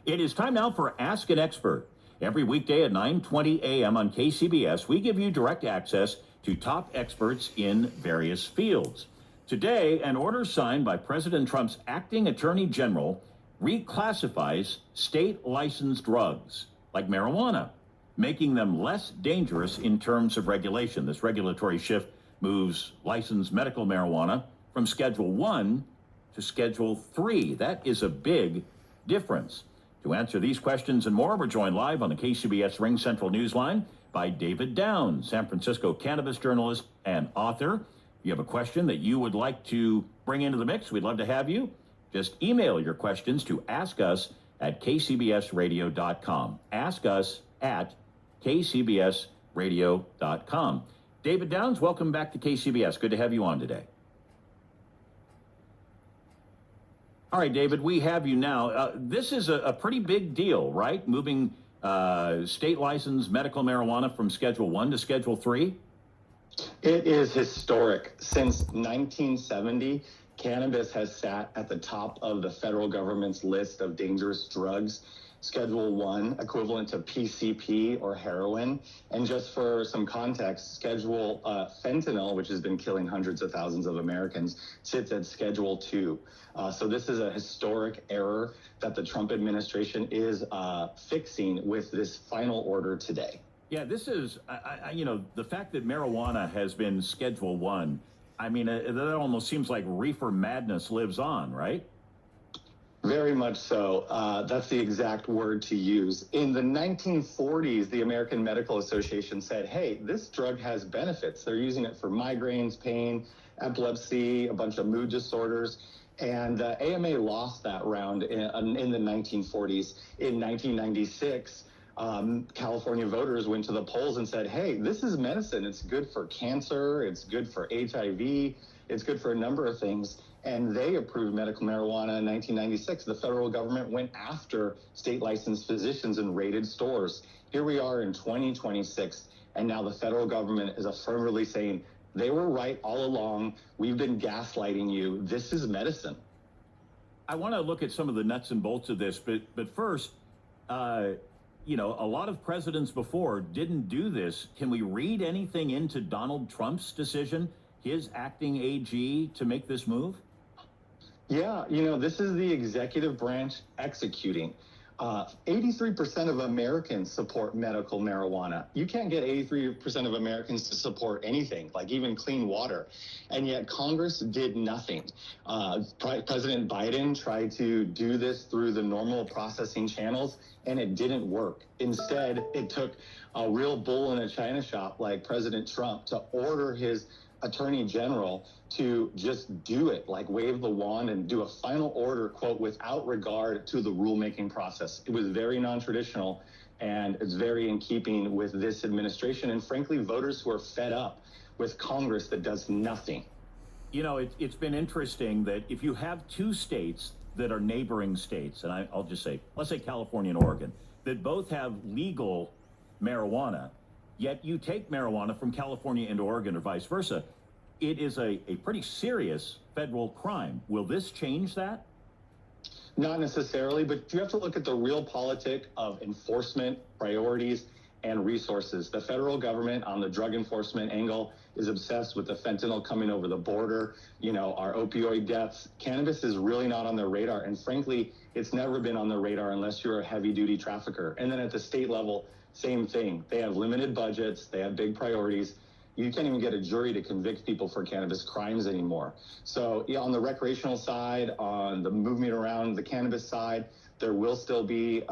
It is time now for Ask an Expert. Every weekday at 9:20 a.m. on KCBS, we give you direct access to top experts in various fields. Today, an order signed by President Trump's acting attorney general reclassifies state licensed drugs like marijuana, making them less dangerous in terms of regulation. This regulatory shift moves licensed medical marijuana from Schedule 1 to Schedule 3. That is a big difference. To answer these questions and more, we're joined live on the KCBS Ring Central Newsline by David Downs, San Francisco cannabis journalist and author. If you have a question that you would like to bring into the mix, we'd love to have you. Just email your questions to askus@kcbsradio.com. Ask us at kcbsradio.com. David Downs, welcome back to KCBS. Good to have you on today. All right, David, we have you now. This is a pretty big deal, right? Moving state licensed medical marijuana from Schedule 1 to Schedule 3? It is historic. Since 1970, cannabis has sat at the top of the federal government's list of dangerous drugs. Schedule 1, equivalent to PCP or heroin. And just for some context, Schedule fentanyl, which has been killing hundreds of thousands of Americans, sits at Schedule 2. So this is a historic error that the Trump administration is fixing with this final order today. Yeah, this is, the fact that marijuana has been Schedule 1, that almost seems like reefer madness lives on, right? Very much so. That's the exact word to use. In the 1940s, the American Medical Association said, hey, this drug has benefits. They're using it for migraines, pain, epilepsy, a bunch of mood disorders. And AMA lost that round in the 1940s. In 1996, California voters went to the polls and said, hey, this is medicine. It's good for cancer. It's good for HIV. It's good for a number of things. And they approved medical marijuana in 1996. The federal government went after state licensed physicians and raided stores. Here we are in 2026, and now the federal government is affirmatively saying, they were right all along. We've been gaslighting you. This is medicine. I want to look at some of the nuts and bolts of this, but first, a lot of presidents before didn't do this. Can we read anything into Donald Trump's decision, his acting AG, to make this move? Yeah, this is the executive branch executing. 83% of Americans support medical marijuana. You can't get 83% of Americans to support anything, like even clean water. And yet Congress did nothing. President Biden tried to do this through the normal processing channels, and it didn't work. Instead, it took a real bull in a china shop like President Trump to order his attorney general to just do it, like wave the wand and do a final order, quote, without regard to the rulemaking process. It was very non-traditional, and it's very in keeping with this administration and frankly, voters who are fed up with Congress that does nothing. It's been interesting that if you have two states that are neighboring states, and I'll just say, let's say California and Oregon, that both have legal marijuana, yet you take marijuana from California into Oregon or vice versa, it is a pretty serious federal crime. Will this change that? Not necessarily, but you have to look at the real politic of enforcement, priorities, and resources. The federal government on the drug enforcement angle is obsessed with the fentanyl coming over the border, our opioid deaths. Cannabis is really not on their radar. And frankly, it's never been on their radar unless you're a heavy duty trafficker. And then at the state level, same thing. They have limited budgets. They have big priorities. You can't even get a jury to convict people for cannabis crimes anymore. So on the recreational side, on the movement around the cannabis side, there will still be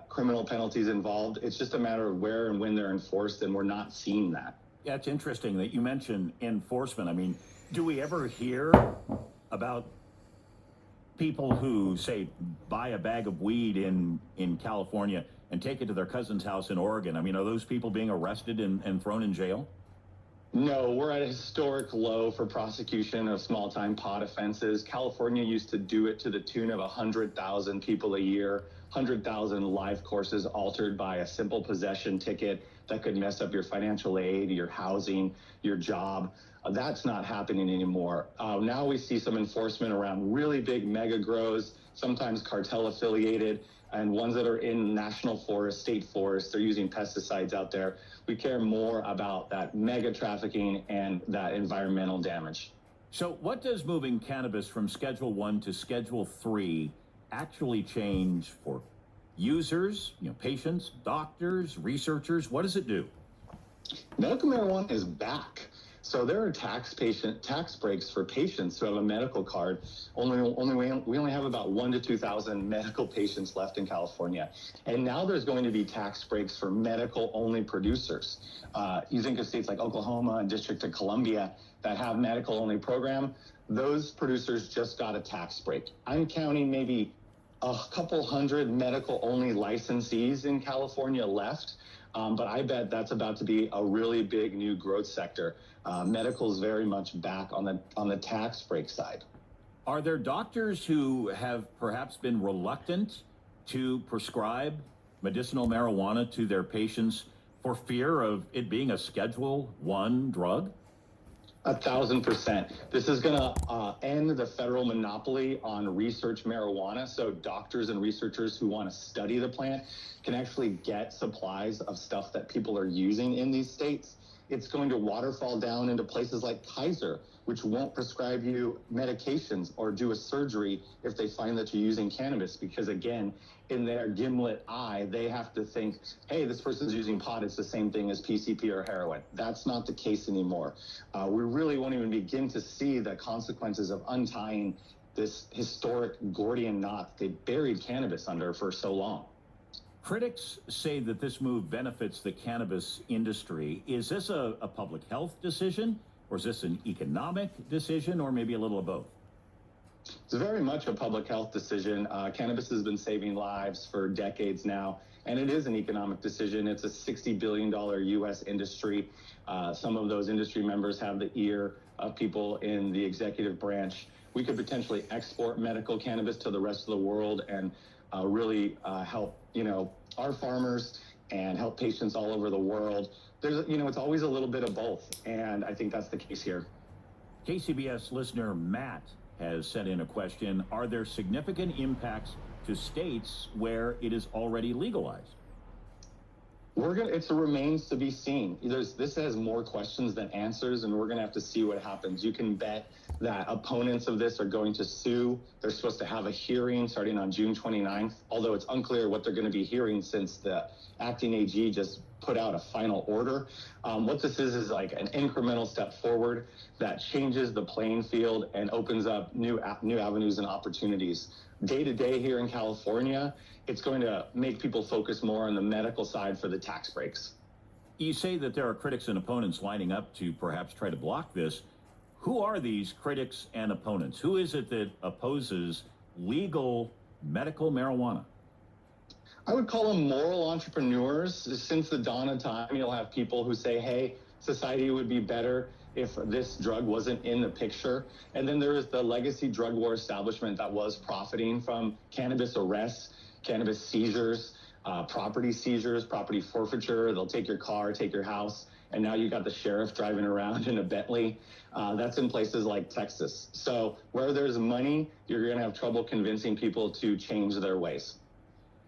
criminal penalties involved. It's just a matter of where and when they're enforced, and we're not seeing that. Yeah, it's interesting that you mentioned enforcement. Do we ever hear about people who, say, buy a bag of weed in California and take it to their cousin's house in Oregon? Are those people being arrested and thrown in jail? No, we're at a historic low for prosecution of small-time pot offenses. California used to do it to the tune of 100,000 people a year, 100,000 life courses altered by a simple possession ticket that could mess up your financial aid, your housing, your job. That's not happening anymore. Now we see some enforcement around really big mega grows, sometimes cartel affiliated, and ones that are in national forests, state forests. They're using pesticides out there. We care more about that mega trafficking and that environmental damage. So what does moving cannabis from Schedule 1 to Schedule 3 actually change for users, patients, doctors, researchers? What does it do? Medical marijuana is back. So there are tax breaks for patients who have a medical card. We only have about 1,000 to 2,000 medical patients left in California, and now there's going to be tax breaks for medical only producers. You think of states like Oklahoma and District of Columbia that have medical only program. Those producers just got a tax break. I'm counting maybe a couple hundred medical only licensees in California left. But I bet that's about to be a really big new growth sector. Medical is very much back on the tax break side. Are there doctors who have perhaps been reluctant to prescribe medicinal marijuana to their patients for fear of it being a Schedule 1 drug? 1,000%. This is going to end the federal monopoly on research marijuana. So doctors and researchers who want to study the plant can actually get supplies of stuff that people are using in these states. It's going to waterfall down into places like Kaiser, which won't prescribe you medications or do a surgery if they find that you're using cannabis, because again, in their gimlet eye, they have to think, hey, this person's using pot, it's the same thing as PCP or heroin. That's not the case anymore. We really won't even begin to see the consequences of untying this historic Gordian knot they buried cannabis under for so long. Critics say that this move benefits the cannabis industry. Is this a public health decision, or is this an economic decision, or maybe a little of both? It's very much a public health decision. Cannabis has been saving lives for decades now, and it is an economic decision. It's a $60 billion U.S. industry. Some of those industry members have the ear of people in the executive branch. We could potentially export medical cannabis to the rest of the world and really help, our farmers and help patients all over the world. There's, it's always a little bit of both, and I think that's the case here. KCBS listener Matt has sent in a question. Are there significant impacts to states where it is already legalized? It remains to be seen. This has more questions than answers, and we're going to have to see what happens. You can bet that opponents of this are going to sue. They're supposed to have a hearing starting on June 29th, although it's unclear what they're going to be hearing since the acting AG just put out a final order. What this is like an incremental step forward that changes the playing field and opens up new avenues and opportunities. Day to day here in California, it's going to make people focus more on the medical side for the tax breaks. You say that there are critics and opponents lining up to perhaps try to block this. Who are these critics and opponents? Who is it that opposes legal medical marijuana? I would call them moral entrepreneurs. Since the dawn of time, you'll have people who say, hey, society would be better if this drug wasn't in the picture. And then there is the legacy drug war establishment that was profiting from cannabis arrests, cannabis seizures, property seizures, property forfeiture. They'll take your car, take your house, and now you got the sheriff driving around in a Bentley. That's in places like Texas. So where there's money, you're going to have trouble convincing people to change their ways.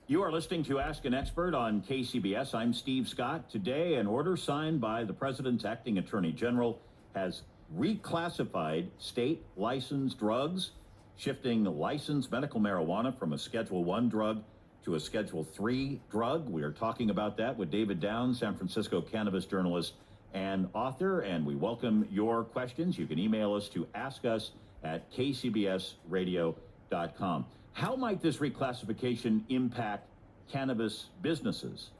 You are listening to Ask an Expert on KCBS. I'm Steve Scott. Today, an order signed by the President's Acting Attorney General has reclassified state licensed drugs, shifting licensed medical marijuana from a Schedule 1 drug to a Schedule 3 drug. We are talking about that with David Downs, San Francisco cannabis journalist and author, and we welcome your questions. You can email us to askus@kcbsradio.com. How might this reclassification impact cannabis businesses?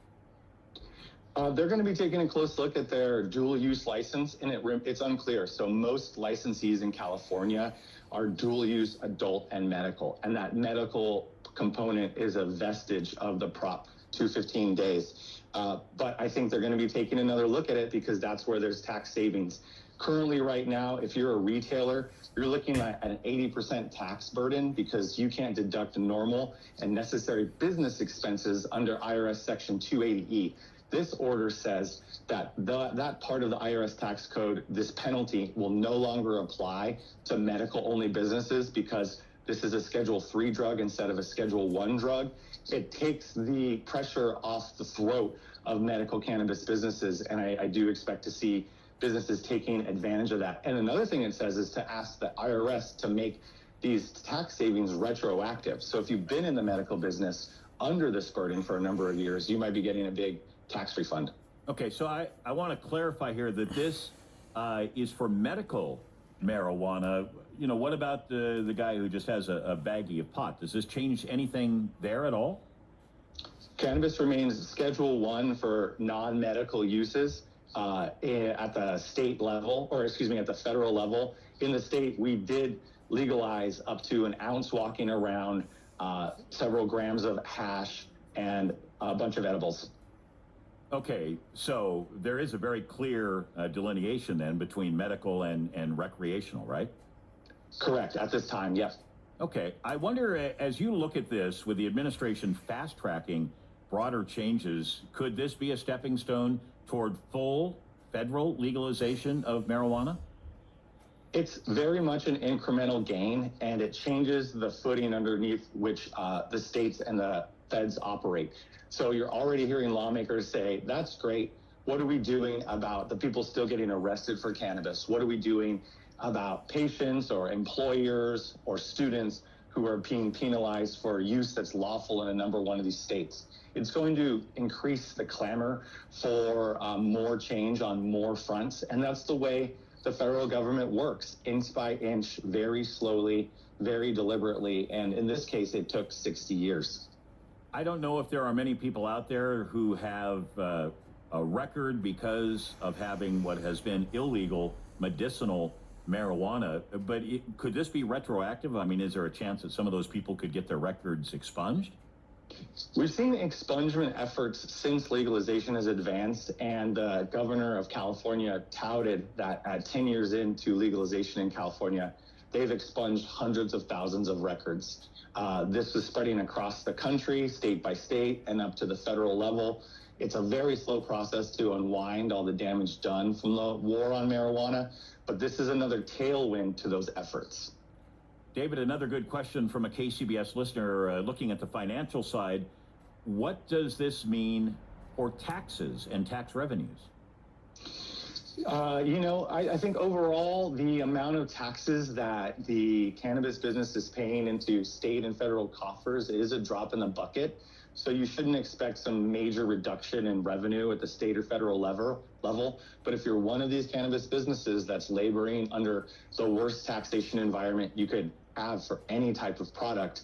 They're going to be taking a close look at their dual-use license, and it's unclear. So most licensees in California are dual-use adult and medical, and that medical component is a vestige of the Prop 215 days. But I think they're going to be taking another look at it because that's where there's tax savings. Currently, right now, if you're a retailer, you're looking at an 80% tax burden because you can't deduct normal and necessary business expenses under IRS Section 280E. This order says that that part of the IRS tax code, this penalty will no longer apply to medical-only businesses because this is a Schedule 3 drug instead of a Schedule 1 drug, it takes the pressure off the throat of medical cannabis businesses, and I do expect to see businesses taking advantage of that. And another thing it says is to ask the IRS to make these tax savings retroactive. So if you've been in the medical business under this burden for a number of years, you might be getting a big tax refund. Okay, so I want to clarify here that this is for medical marijuana. You know, what about the guy who just has a baggie of pot? Does this change anything there at all? Cannabis remains Schedule 1 for non-medical uses at the state level, or excuse me, at the federal level. In the state, we did legalize up to an ounce walking around, several grams of hash, and a bunch of edibles. Okay, so there is a very clear delineation then between medical and recreational, right? Correct, at this time, yes. Okay, I wonder, as you look at this with the administration fast-tracking broader changes, could this be a stepping stone toward full federal legalization of marijuana? It's very much an incremental gain, and it changes the footing underneath which the states and the feds operate. So you're already hearing lawmakers say, that's great. What are we doing about the people still getting arrested for cannabis? What are we doing about patients or employers or students who are being penalized for use that's lawful in a number one of these states? It's going to increase the clamor for more change on more fronts, and that's the way the federal government works, inch by inch, very slowly, very deliberately, and in this case, it took 60 years. I don't know if there are many people out there who have a record because of having what has been illegal medicinal marijuana, but could this be retroactive? I mean, is there a chance that some of those people could get their records expunged? We've seen expungement efforts since legalization has advanced, and the governor of California touted that at 10 years into legalization in California, they've expunged hundreds of thousands of records. This was spreading across the country, state by state, and up to the federal level. It's a very slow process to unwind all the damage done from the war on marijuana, but this is another tailwind to those efforts. David, another good question from a KCBS listener looking at the financial side. What does this mean for taxes and tax revenues? I think overall the amount of taxes that the cannabis business is paying into state and federal coffers is a drop in the bucket. So you shouldn't expect some major reduction in revenue at the state or federal level. But if you're one of these cannabis businesses that's laboring under the worst taxation environment you could have for any type of product,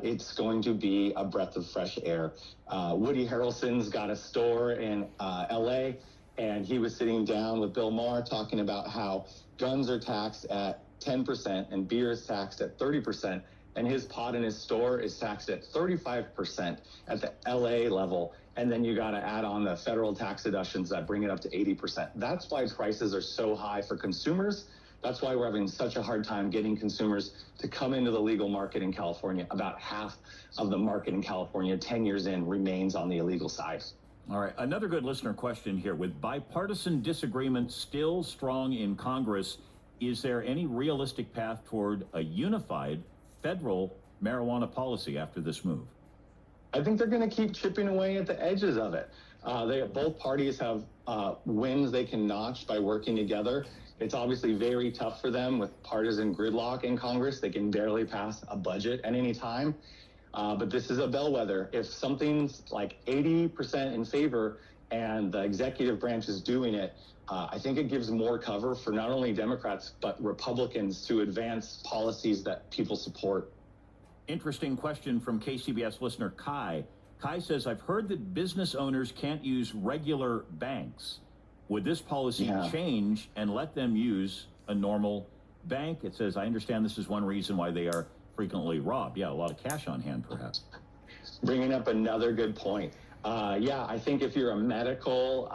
it's going to be a breath of fresh air. Woody Harrelson's got a store in LA, and he was sitting down with Bill Maher talking about how guns are taxed at 10% and beer is taxed at 30%. And his pot in his store is taxed at 35% at the LA level. And then you got to add on the federal tax deductions that bring it up to 80%. That's why prices are so high for consumers. That's why we're having such a hard time getting consumers to come into the legal market in California. About half of the market in California 10 years in remains on the illegal side. All right, another good listener question here. With bipartisan disagreement still strong in Congress, is there any realistic path toward a unified federal marijuana policy after this move? I think they're going to keep chipping away at the edges of it. Both parties have wins they can notch by working together. It's obviously very tough for them with partisan gridlock in Congress. They can barely pass a budget at any time. But this is a bellwether. If something's like 80% in favor and the executive branch is doing it, I think it gives more cover for not only Democrats, but Republicans to advance policies that people support. Interesting question from KCBS listener Kai. Kai says, I've heard that business owners can't use regular banks. Would this policy change and let them use a normal bank? It says, I understand this is one reason why they are frequently robbed. Yeah, a lot of cash on hand, perhaps. Bringing up another good point. I think if you're a medical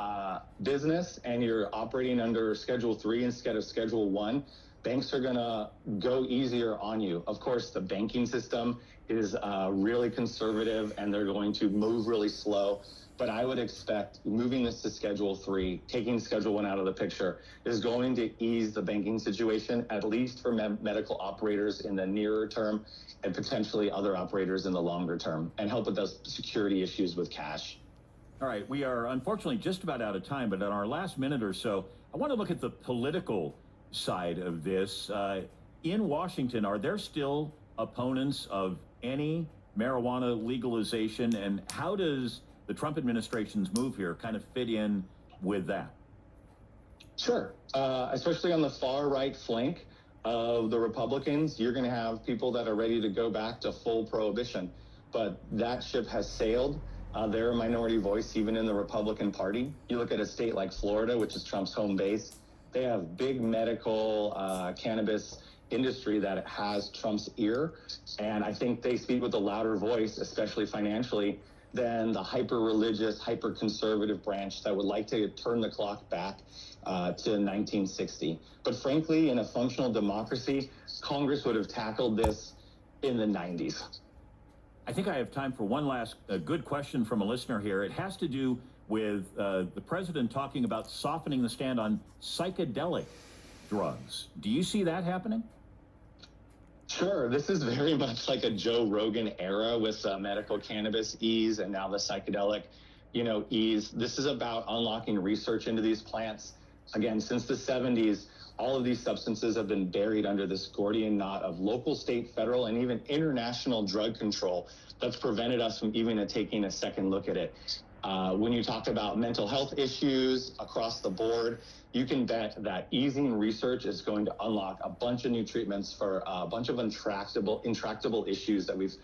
business and you're operating under Schedule 3 instead of Schedule 1, banks are going to go easier on you. Of course, the banking system is really conservative and they're going to move really slow. But I would expect moving this to Schedule 3, taking Schedule 1 out of the picture, is going to ease the banking situation, at least for medical operators in the nearer term and potentially other operators in the longer term, and help with those security issues with cash. All right, we are unfortunately just about out of time, but in our last minute or so, I want to look at the political side of this. In Washington, are there still opponents of any marijuana legalization, and how does the Trump administration's move here kind of fit in with that? Sure. Especially on the far right flank of the Republicans, you're going to have people that are ready to go back to full prohibition. But that ship has sailed. They're a minority voice even in the Republican Party. You look at a state like Florida, which is Trump's home base. They have big medical cannabis industry that has Trump's ear. And I think they speak with a louder voice, especially financially, than the hyper-religious, hyper-conservative branch that would like to turn the clock back to 1960. But frankly, in a functional democracy, Congress would have tackled this in the 90s. I think I have time for one last good question from a listener here. It has to do with the president talking about softening the stand on psychedelic drugs. Do you see that happening? Sure. This is very much like a Joe Rogan era with medical cannabis ease and now the psychedelic, ease. This is about unlocking research into these plants. Again, since the 70s, all of these substances have been buried under this Gordian knot of local, state, federal, and even international drug control that's prevented us from even taking a second look at it. When you talk about mental health issues across the board, you can bet that easing research is going to unlock a bunch of new treatments for a bunch of intractable issues that we've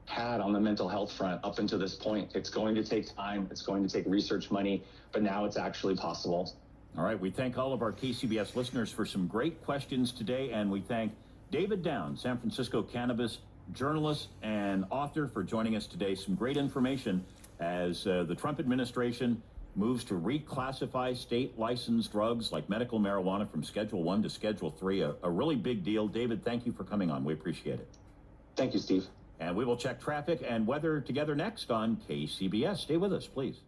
had on the mental health front up until this point. It's going to take time. It's going to take research money, but now it's actually possible. All right. We thank all of our KCBS listeners for some great questions today, and we thank David Downs, San Francisco cannabis journalist and author, for joining us today. Some great information as the Trump administration moves to reclassify state licensed drugs like medical marijuana from Schedule 1 to Schedule 3, a really big deal. David, thank you for coming on. We appreciate it. Thank you, Steve. And we will check traffic and weather together next on KCBS. Stay with us, please.